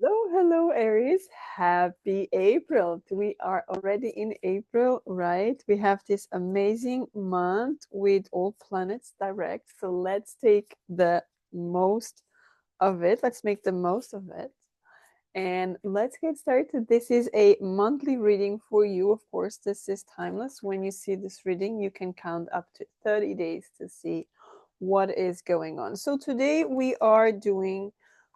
Hello, hello, Aries. Happy April. We are already in April, right? We have this amazing month with all planets direct. So let's take the most of it. Let's make the most of it. And let's get started. This is a monthly reading for you. Of course, this is timeless. When you see this reading, you can count up to 30 days to see what is going on. So today we are doing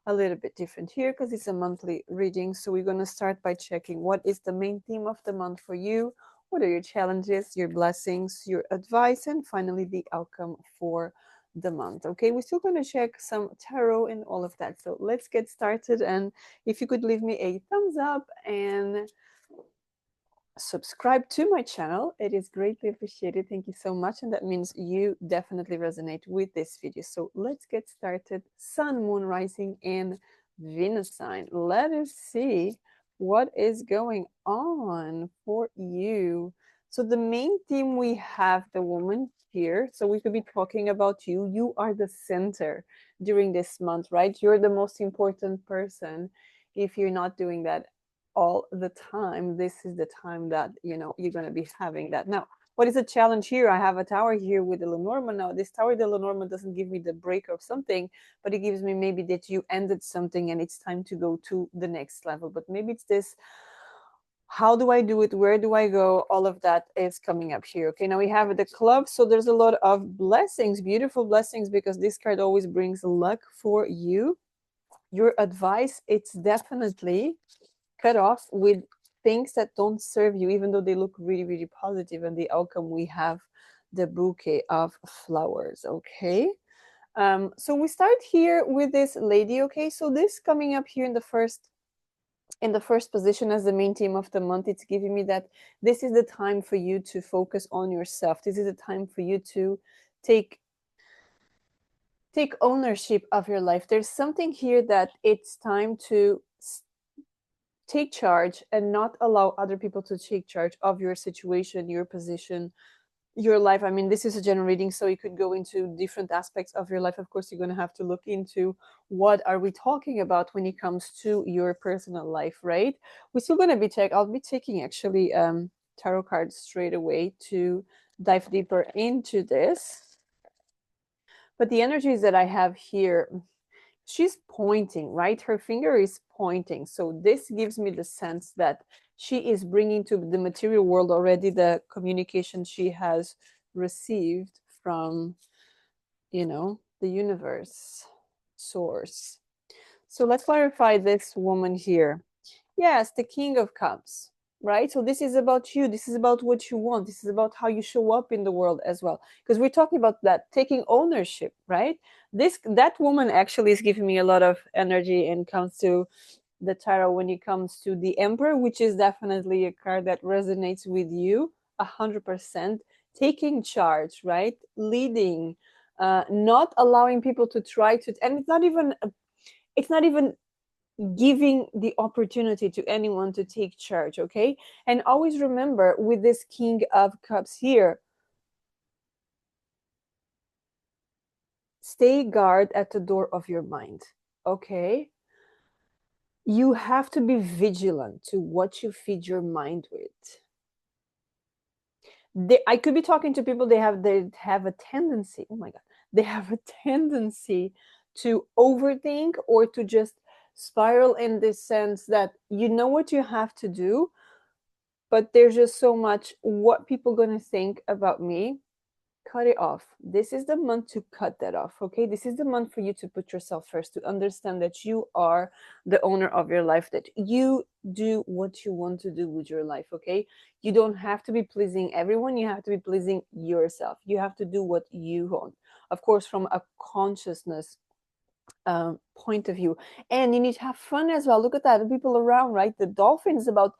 a little bit different here because it's a monthly reading. So we're going to start by checking what is the main theme of the month for you, what are your challenges, your blessings, your advice, and finally the outcome for the month. Okay, we're still going to check some tarot and all of that. So let's get started. And if you could leave me a thumbs up and subscribe to my channel, it is greatly appreciated. Thank you so much, and that means you definitely resonate with this video. So let's get started. Sun, moon, rising, and Venus sign. Let us see what is going on for you. So the main theme, we have the woman here. So we could be talking about you. You are the center during this month, right? You're the most important person. If you're not doing that all the time, this is the time that you're going to be having that. Now, what is a challenge here? I have a tower here with the Lenormand. Now this tower the Lenormand doesn't give me the break of something, but it gives me maybe that you ended something and it's time to go to the next level. But maybe it's this, how do I do it, where do I go, all of that is coming up here. Okay, now we have the club. So there's a lot of blessings, beautiful blessings, because this card always brings luck for you. Your advice, it's definitely cut off with things that don't serve you, even though they look really, really positive. And the outcome, we have the bouquet of flowers. Okay. So we start here with this lady. Okay. So this coming up here in the first position as the main theme of the month, it's giving me that this is the time for you to focus on yourself. This is the time for you to take ownership of your life. There's something here that it's time to take charge and not allow other people to take charge of your situation, your position, your life. I mean, this is a general reading, so you could go into different aspects of your life. Of course, you're going to have to look into what are we talking about when it comes to your personal life, right? We're still going to be I'll be taking actually tarot cards straight away to dive deeper into this. But the energies that I have here, she's pointing, right? Her finger is pointing. So this gives me the sense that she is bringing to the material world already the communication she has received from, the universe, source. So let's clarify this woman here. Yes, the King of Cups, right? So this is about you. This is about what you want. This is about how you show up in the world as well. Because we're talking about that, taking ownership, right? That woman actually is giving me a lot of energy and comes to the tarot when it comes to the Emperor, which is definitely a card that resonates with you 100%. Taking charge, right? Leading, not allowing people to try to, and it's not even giving the opportunity to anyone to take charge. Okay, and always remember with this King of Cups here, stay guard at the door of your mind. Okay, you have to be vigilant to what you feed your mind with. I could be talking to people, they have a tendency, oh my god, they have a tendency to overthink or to just spiral, in this sense that you know what you have to do, but there's just so much, what people going to think about me. Cut it off. This is the month to cut that off. Okay, this is the month for you to put yourself first, to understand that you are the owner of your life, that you do what you want to do with your life. Okay, you don't have to be pleasing everyone, you have to be pleasing yourself. You have to do what you want, of course, from a consciousness point of view. And you need to have fun as well. Look at that, the people around, right? The dolphin is about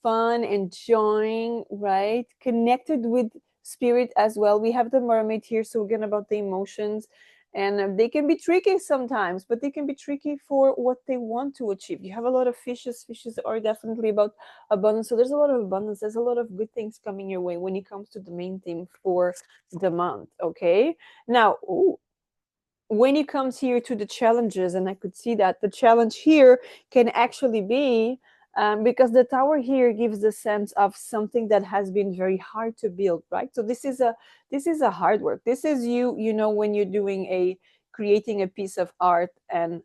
fun, enjoying, right? Connected with spirit as well. We have the mermaid here, so again about the emotions. And they can be tricky sometimes, but they can be tricky for what they want to achieve. You have a lot of fishes. Fishes are definitely about abundance. So there's a lot of abundance. There's a lot of good things coming your way when it comes to the main theme for the month. Okay. Now, ooh, when it comes here to the challenges, and I could see that the challenge here can actually be, because the tower here gives the sense of something that has been very hard to build, right? So this is a hard work. This is when you're doing a creating a piece of art, and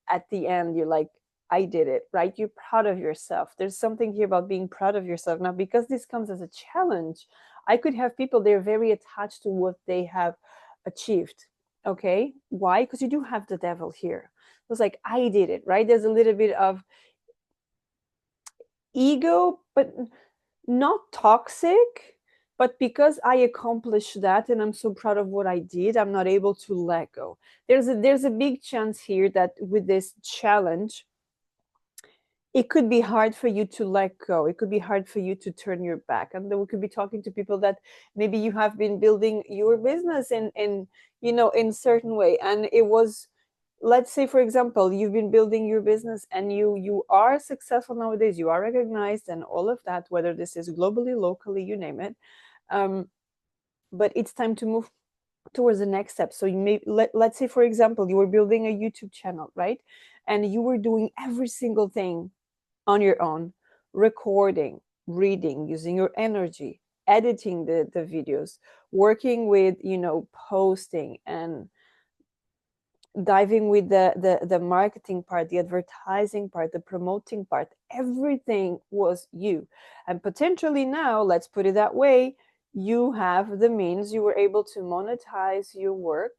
at the end you're like, I did it, right? You're proud of yourself. There's something here about being proud of yourself. Now, because this comes as a challenge, I could have people, they're very attached to what they have achieved. Okay, why? Because you do have the devil here. It was like, I did it, right? There's a little bit of ego, but not toxic. But because I accomplished that and I'm so proud of what I did, I'm not able to let go. There's a big chance here that with this challenge, it could be hard for you to let go. It could be hard for you to turn your back. And then we could be talking to people that maybe you have been building your business in certain way. And it was, let's say, for example, you've been building your business and you are successful nowadays, you are recognized and all of that, whether this is globally, locally, you name it. But it's time to move towards the next step. So you may let's say, for example, you were building a YouTube channel, right? And you were doing every single thing on your own, recording, reading, using your energy, editing the videos, working with, posting and diving with the marketing part, the advertising part, the promoting part. Everything was you. And potentially now, let's put it that way, you have the means, you were able to monetize your work,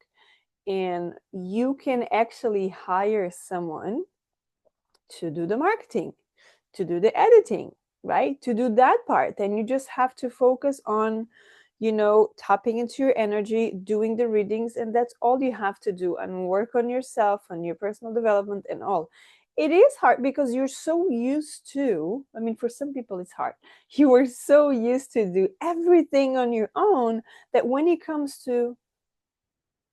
and you can actually hire someone to do the marketing, to do the editing, right? To do that part. And you just have to focus on, tapping into your energy, doing the readings, and that's all you have to do, and work on yourself, on your personal development and all. It is hard because you're so used to, I mean, for some people it's hard. You are so used to do everything on your own that when it comes to,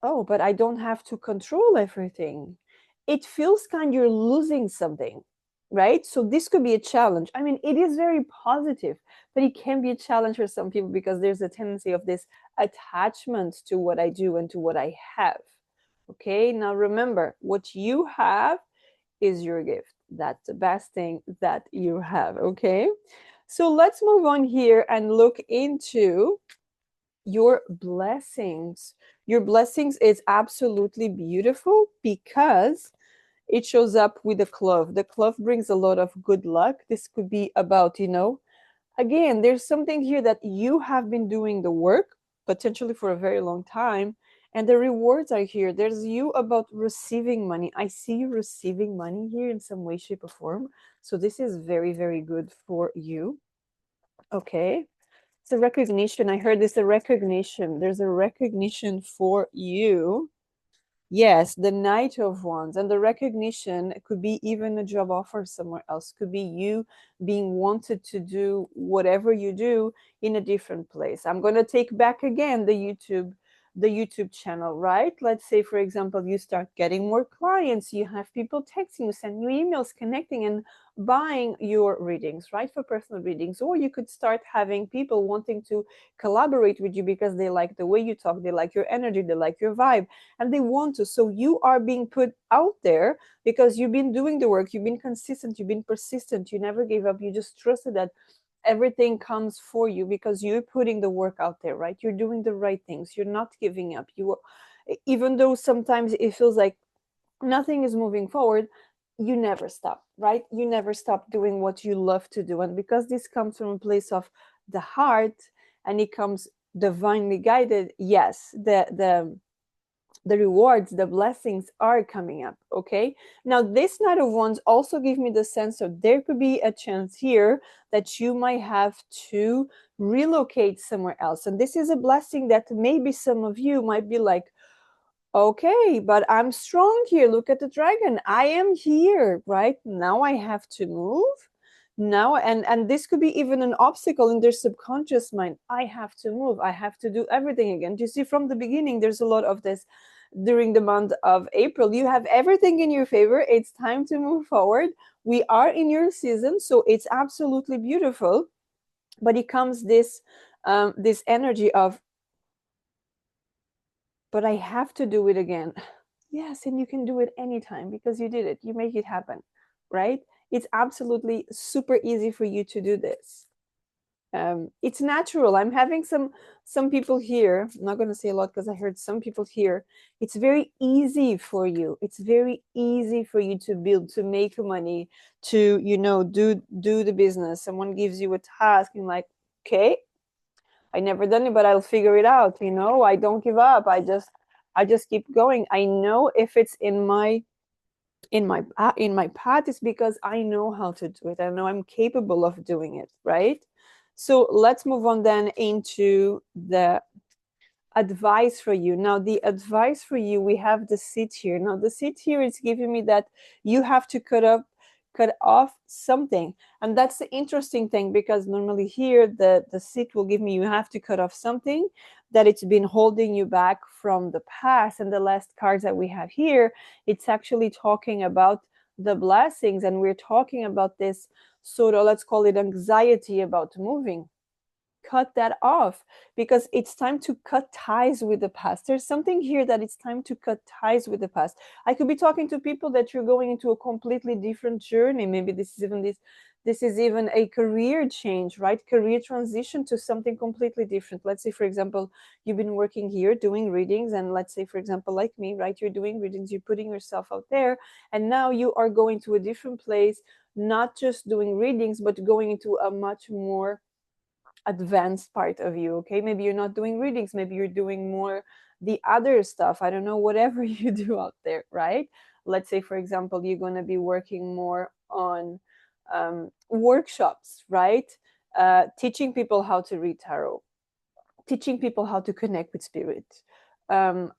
oh, but I don't have to control everything, it feels kind you're losing something, right? So this could be a challenge. I mean, it is very positive, but it can be a challenge for some people because there's a tendency of this attachment to what I do and to what I have. Okay, now remember, what you have is your gift. That's the best thing that you have. Okay, so let's move on here and look into your blessings. Your blessings is absolutely beautiful because it shows up with the clove. The clove brings a lot of good luck. This could be about, again, there's something here that you have been doing the work potentially for a very long time, and the rewards are here. There's you about receiving money. I see you receiving money here in some way, shape, or form. So this is very, very good for you. Okay. It's a recognition. I heard this, a recognition. There's a recognition for you. Yes, the Knight of Wands. And the recognition could be even a job offer somewhere else. Could be you being wanted to do whatever you do in a different place. I'm going to take back again the YouTube channel, right? Let's say, for example, you start getting more clients, you have people texting you, send you emails, connecting and buying your readings, right? For personal readings. Or you could start having people wanting to collaborate with you because they like the way you talk, they like your energy, they like your vibe, and they want to. So you are being put out there because you've been doing the work, you've been consistent, you've been persistent, you never gave up, you just trusted that everything comes for you because you're putting the work out there, right? You're doing the right things, you're not giving up. You, even though sometimes it feels like nothing is moving forward, you never stop, right? You never stop doing what you love to do. And because this comes from a place of the heart and it comes divinely guided, yes, the rewards, the blessings are coming up. Okay, now this Knight of Wands also give me the sense of there could be a chance here that you might have to relocate somewhere else, and this is a blessing that maybe some of you might be like, okay, but I'm strong here, look at the dragon, I am here, right? Now I have to move now, and this could be even an obstacle in their subconscious mind. I have to move, I have to do everything again. Do you see, from the beginning there's a lot of this during the month of April. You have everything in your favor, it's time to move forward, we are in your season, so it's absolutely beautiful. But it comes this energy of, but I have to do it again. Yes, and you can do it anytime because you did it. You make it happen, right? It's absolutely super easy for you to do this. It's natural. I'm having some people here. I'm not going to say a lot because I heard some people here. It's very easy for you. It's very easy for you to build, to make money, to do the business. Someone gives you a task, and like, okay, I never done it, but I'll figure it out. I don't give up. I just keep going. I know if it's in my path, is because I know how to do it. I know I'm capable of doing it, right? So let's move on then into the advice for you. Now, the advice for you, we have the seat here. Now, the seat here is giving me that you have to cut off something. And that's the interesting thing, because normally here the seat will give me you have to cut off something that it's been holding you back from the past. And the last cards that we have here, it's actually talking about the blessings, and we're talking about this sort of, let's call it, anxiety about moving. Cut that off, because it's time to cut ties with the past. There's something here that it's time to cut ties with the past. I could be talking to people that you're going into a completely different journey. Maybe this is even a career change, right? Career transition to something completely different. Let's say, for example, you've been working here doing readings, and let's say, for example, like me, right? You're doing readings, you're putting yourself out there, and now you are going to a different place, not just doing readings, but going into a much more advanced part of you. Okay, maybe you're not doing readings, maybe you're doing more the other stuff. I don't know, whatever you do out there, right? Let's say, for example, you're going to be working more on workshops, right? Teaching people how to read tarot, teaching people how to connect with spirit,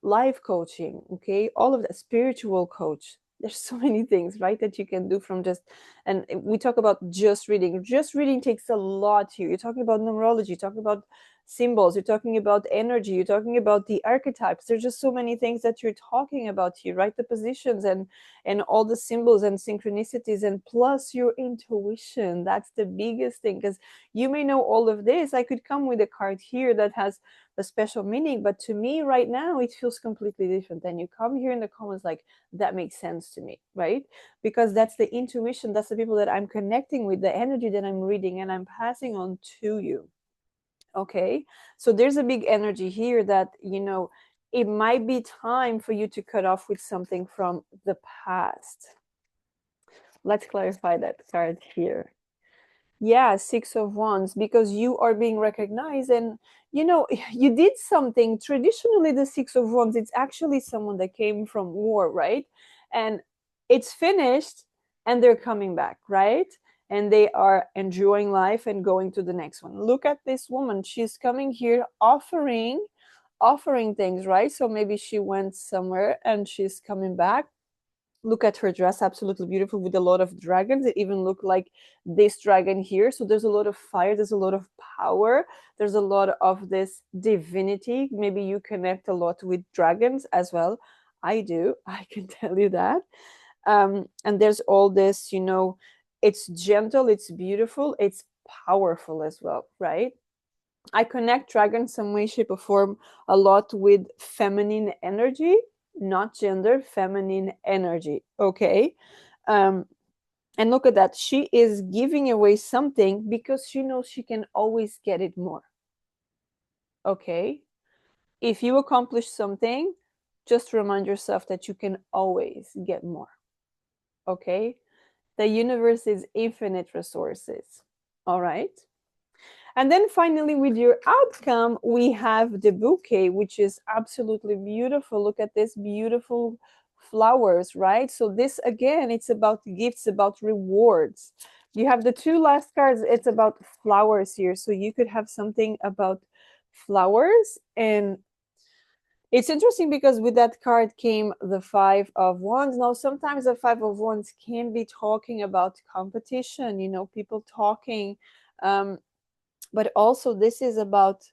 life coaching, okay, all of that, spiritual coach. There's so many things, right, that you can do from just, and we talk about just reading. Just reading takes a lot here. You're talking about numerology, you're talking about symbols, you're talking about energy, you're talking about the archetypes. There's just so many things that you're talking about here, right? The positions and all the symbols and synchronicities, and plus your intuition. That's the biggest thing, because you may know all of this. I could come with a card here that has a special meaning, but to me right now it feels completely different. And you come here in the comments like, that makes sense to me, right? Because that's the intuition, that's the people that I'm connecting with, the energy that I'm reading and I'm passing on to you. Okay, so there's a big energy here that it might be time for you to cut off with something from the past. Let's clarify that card here. Yeah, Six of Wands, because you are being recognized, and you did something. Traditionally, the Six of Wands, it's actually someone that came from war, right? And it's finished, and they're coming back, right? And they are enjoying life and going to the next one. Look at this woman. She's coming here offering things, right? So maybe she went somewhere and she's coming back. Look at her dress, absolutely beautiful, with a lot of dragons. It even looked like this dragon here. So there's a lot of fire, there's a lot of power, there's a lot of this divinity. Maybe you connect a lot with dragons as well. I do, I can tell you that. And there's all this, it's gentle, it's beautiful, it's powerful as well, right? I connect dragon some way, shape, or form a lot with feminine energy, not gender, feminine energy. Okay. Um, and look at that. She is giving away something because she knows she can always get it more. Okay. If you accomplish something, just remind yourself that you can always get more. Okay. The universe is infinite resources. All right. And then finally, with your outcome, we have the bouquet, which is absolutely beautiful. Look at this beautiful flowers, right? So this, again, it's about gifts, about rewards. You have the two last cards, it's about flowers here. So you could have something about flowers. And it's interesting because with that card came the Five of Wands. Now, sometimes the Five of Wands can be talking about competition, people talking, but also this is about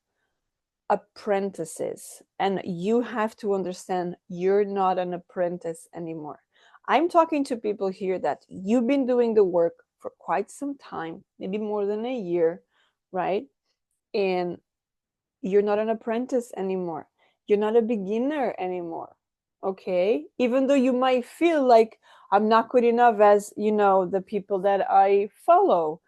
apprentices, and you have to understand you're not an apprentice anymore. I'm talking to people here that you've been doing the work for quite some time, maybe more than a year, right? And you're not an apprentice anymore, you're not a beginner anymore. Okay, even though you might feel like I'm not good enough, as you know, the people that I follow,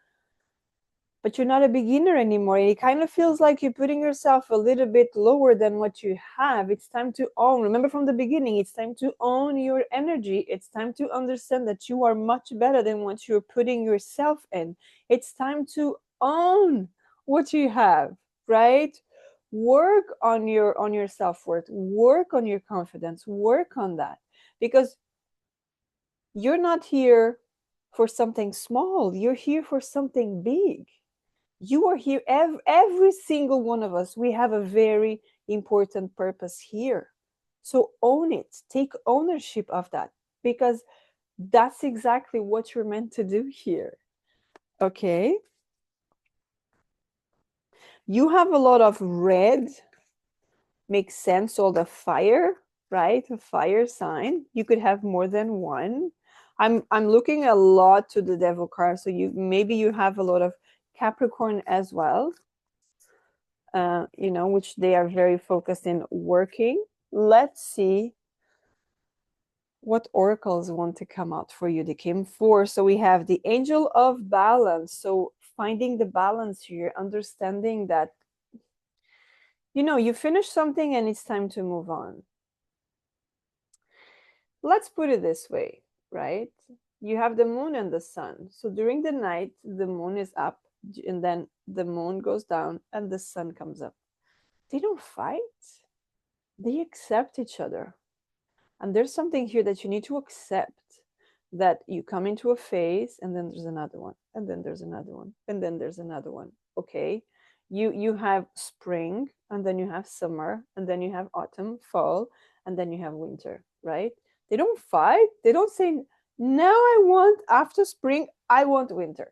but you're not a beginner anymore. It kind of feels like you're putting yourself a little bit lower than what you have. It's time to own. Remember from the beginning, it's time to own your energy. It's time to understand that you are much better than what you're putting yourself in. It's time to own what you have, right? Work on your self-worth, work on your confidence, work on that, because you're not here for something small, you're here for something big. You are here, every single one of us, we have a very important purpose here. So own it, take ownership of that, because that's exactly what you're meant to do here. Okay, you have a lot of red, makes sense, all the fire, right? A fire sign, you could have more than one. I'm looking a lot to the devil card, so you maybe you have a lot of Capricorn as well, which they are very focused in working. Let's see what oracles want to come out for you. They came four. So we have the angel of balance. So finding the balance here, understanding that, you finish something and it's time to move on. Let's put it this way, right? You have the moon and the sun. So during the night, the moon is up and then the moon goes down and the sun comes up. They don't fight, they accept each other. And there's something here that you need to accept, that you come into a phase and then there's another one, and then there's another one, and then there's another one. Okay. You have spring, and then you have summer, and then you have autumn, fall, and then you have winter, right? They don't fight. They don't say, now I want, after spring, I want winter.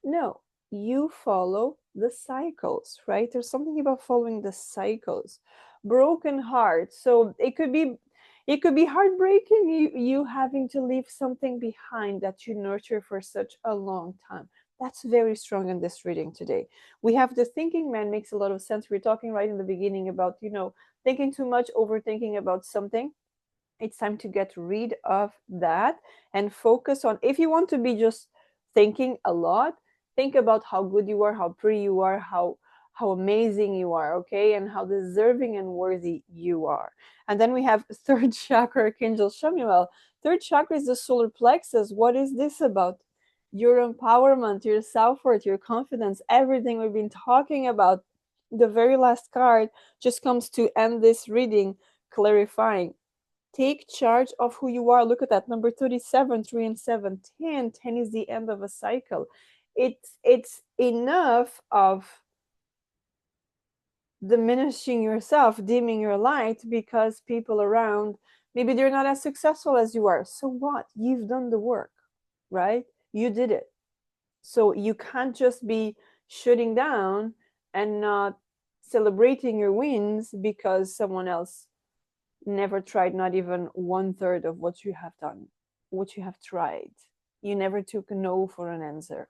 No, you follow the cycles, right? There's something about following the cycles. Broken heart. So it could be heartbreaking, you having to leave something behind that you nurture for such a long time. That's very strong in this reading today. We have the thinking man, makes a lot of sense. We're talking right in the beginning about, thinking too much, overthinking about something. It's time to get rid of that and focus on, if you want to be just thinking a lot, think about how good you are, how pretty you are, how amazing you are, okay, and how deserving and worthy you are. And then we have third chakra, Archangel Shamuel. Third chakra is the solar plexus. What is this about? Your empowerment, your self-worth, your confidence, everything we've been talking about. The very last card just comes to end this reading, clarifying. Take charge of who you are. Look at that, number 37, 3 and 7, 10. 10 is the end of a cycle. It's enough of diminishing yourself, dimming your light, because people around, maybe they're not as successful as you are. So what? You've done the work, right? You did it. So you can't just be shutting down and not celebrating your wins because someone else never tried not even 1/3 of what you have done, what you have tried. You never took a no for an answer,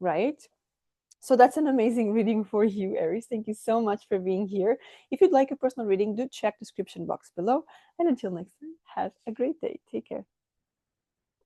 right? So that's an amazing reading for you, Aries. Thank you so much for being here. If you'd like a personal reading, do check description box below. And until next time, have a great day. Take care.